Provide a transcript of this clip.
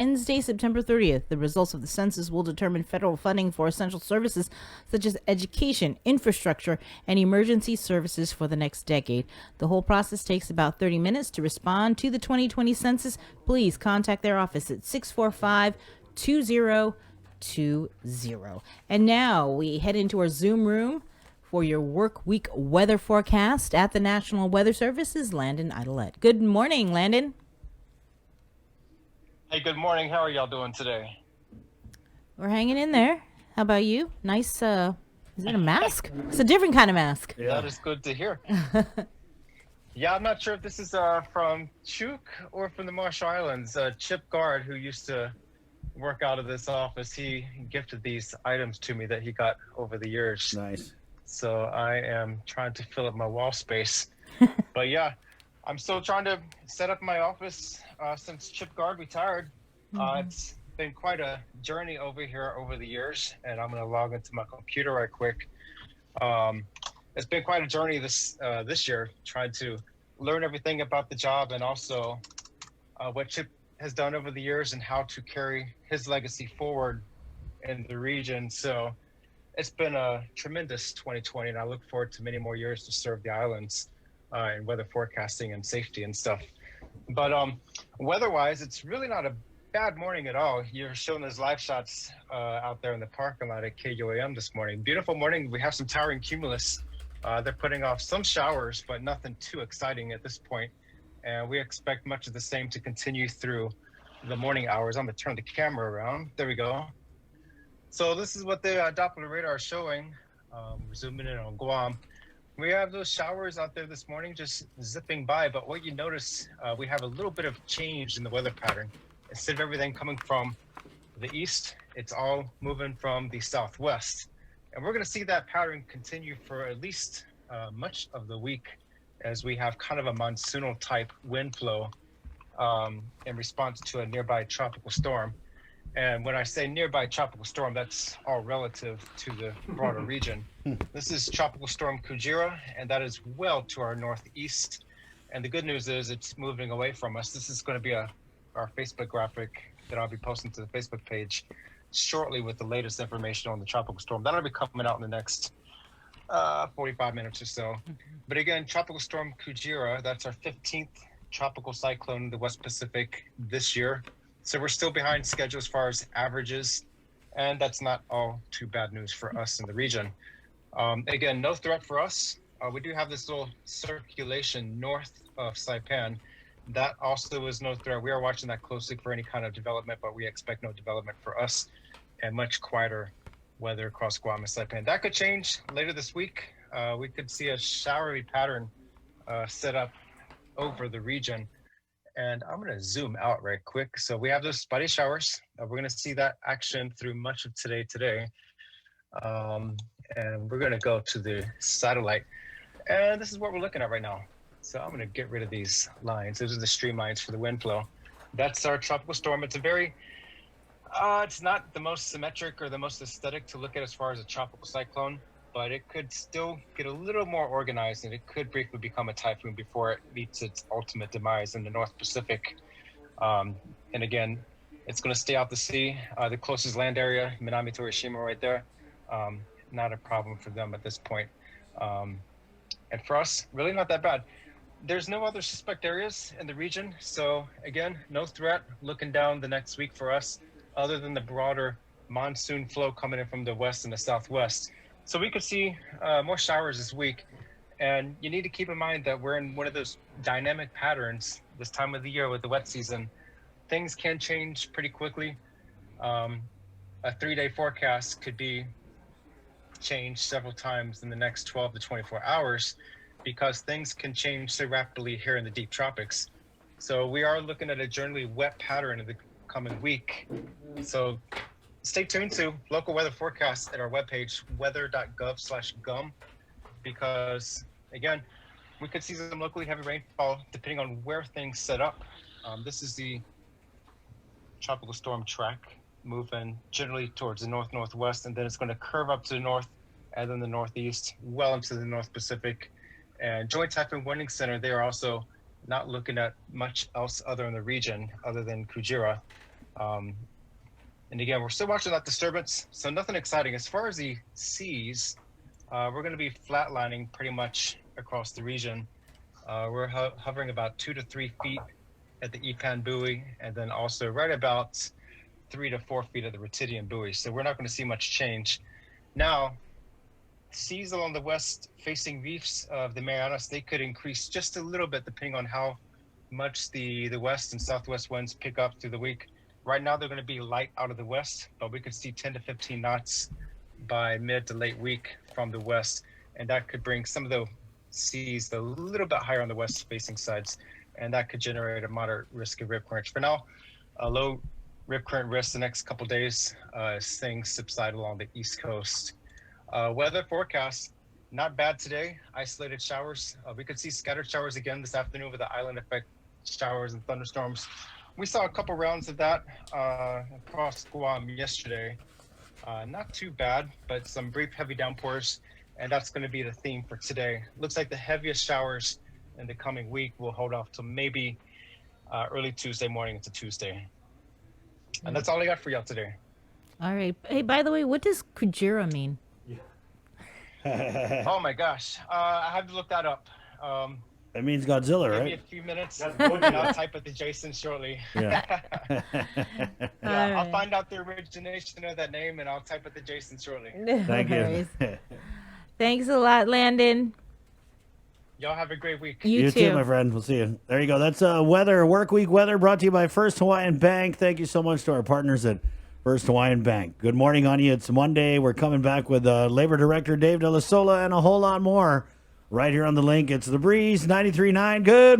Wednesday, September 30th. The results of the census will determine federal funding for essential services such as education, infrastructure, and emergency services for the next decade. The whole process takes about 30 minutes. To respond to the 2020 census, please contact their office at 645 2020. And now we head into our Zoom room for your work week weather forecast at the National Weather Service's Landon Aydlett. Good morning, Landon. Hey, good morning. How are y'all doing today? We're hanging in there. How about you? Nice, is it a mask? It's a different kind of mask. Yeah. That is good to hear. Yeah, I'm not sure if this is from Chuuk or from the Marshall Islands. Chip Guard, who used to work out of this office, he gifted these items to me that he got over the years. Nice. So I am trying to fill up my wall space. But yeah, I'm still trying to set up my office since Chip Guard retired. It's been quite a journey over here over the years, and I'm going to log into my computer right quick. It's been quite a journey this year, trying to learn everything about the job and also what Chip has done over the years and how to carry his legacy forward in the region. So it's been a tremendous 2020, and I look forward to many more years to serve the islands in weather forecasting and safety and stuff. But weather-wise, it's really not a bad morning at all. You're showing those live shots out there in the parking lot at KUAM this morning. Beautiful morning. We have some towering cumulus. They're putting off some showers, but nothing too exciting at this point. And we expect much of the same to continue through the morning hours. I'm going to turn the camera around. There we go. So this is what the Doppler radar is showing. We're zooming in on Guam. We have those showers out there this morning just zipping by, but what you notice, we have a little bit of change in the weather pattern. Instead of everything coming from the east, it's all moving from the southwest. And we're going to see that pattern continue for at least much of the week as we have kind of a monsoonal type wind flow in response to a nearby tropical storm. And when I say nearby tropical storm, that's all relative to the broader region. This is Tropical Storm Kujira, and that is well to our northeast. And the good news is it's moving away from us. This is going to be our Facebook graphic that I'll be posting to the Facebook page shortly with the latest information on the tropical storm. That'll be coming out in the next 45 minutes or so. But again, Tropical Storm Kujira, that's our 15th tropical cyclone in the West Pacific this year. So we're still behind schedule as far as averages, and that's not all too bad news for us in the region. Again, no threat for us. We do have this little circulation north of Saipan. That also is no threat. We are watching that closely for any kind of development, but we expect no development for us and much quieter weather across Guam and Saipan. That could change later this week. We could see a showery pattern set up over the region. And I'm going to zoom out right quick. So we have those spotty showers. We're going to see that action through much of today. And we're going to go to the satellite. And this is what we're looking at right now. So I'm going to get rid of these lines. Those are the streamlines for the wind flow. That's our tropical storm. It's a very, it's not the most symmetric or the most aesthetic to look at as far as a tropical cyclone, but it could still get a little more organized, and it could briefly become a typhoon before it meets its ultimate demise in the North Pacific. And again, it's going to stay out to sea. The closest land area, Minami Torishima right there, not a problem for them at this point. And for us, really not that bad. There's no other suspect areas in the region. So again, no threat looking down the next week for us, other than the broader monsoon flow coming in from the west and the southwest. So we could see more showers this week. And you need to keep in mind that we're in one of those dynamic patterns this time of the year with the wet season. Things can change pretty quickly. A 3-day forecast could be changed several times in the next 12 to 24 hours because things can change so rapidly here in the deep tropics. So we are looking at a generally wet pattern in the coming week. So stay tuned to local weather forecasts at our webpage, weather.gov/gum, because again, we could see some locally heavy rainfall depending on where things set up. This is the tropical storm track moving generally towards the north-northwest, and then it's going to curve up to the north and then the northeast, well into the North Pacific. And Joint Typhoon Warning Center, they are also not looking at much else other in the region other than Kujira. Um, and again, we're still watching that disturbance, so nothing exciting. As far as the seas, we're going to be flatlining pretty much across the region. We're hovering about 2 to 3 feet at the Epan buoy, and then also right about 3 to 4 feet at the Retidian buoy. So we're not going to see much change. Now, seas along the west-facing reefs of the Marianas, they could increase just a little bit depending on how much the west and southwest winds pick up through the week. Right now, they're going to be light out of the west, but we could see 10 to 15 knots by mid to late week from the west, and that could bring some of the seas a little bit higher on the west-facing sides, and that could generate a moderate risk of rip current. For now, a low rip current risk the nenext couple days as things subside along the east coast. Weather forecast, not bad today. Isolated showers. We could see scattered showers again this afternoon with the island effect showers and thunderstorms. We saw a couple rounds of that across Guam yesterday. Not too bad, but some brief heavy downpours, and that's going to be the theme for today. Looks like the heaviest showers in the coming week will hold off till maybe early Tuesday morning into Tuesday. And that's all I got for y'all today. All right. Hey, by the way, what does Kujira mean? Oh my gosh, I have to look that up. That means Godzilla, Give me a right? few minutes, and I'll type it to Jason shortly. Yeah. I'll find out the origination of that name, and I'll type it to Jason shortly. Thank No you. worries. Thanks a lot, Landon. Y'all have a great week. You too, my friend. We'll see you. There you go. That's weather, work week weather brought to you by First Hawaiian Bank. Thank you so much to our partners at First Hawaiian Bank. Good morning on you. It's Monday. We're coming back with Labor Director Dave De La Sola and a whole lot more right here on the link. It's The Breeze 93.9. Good.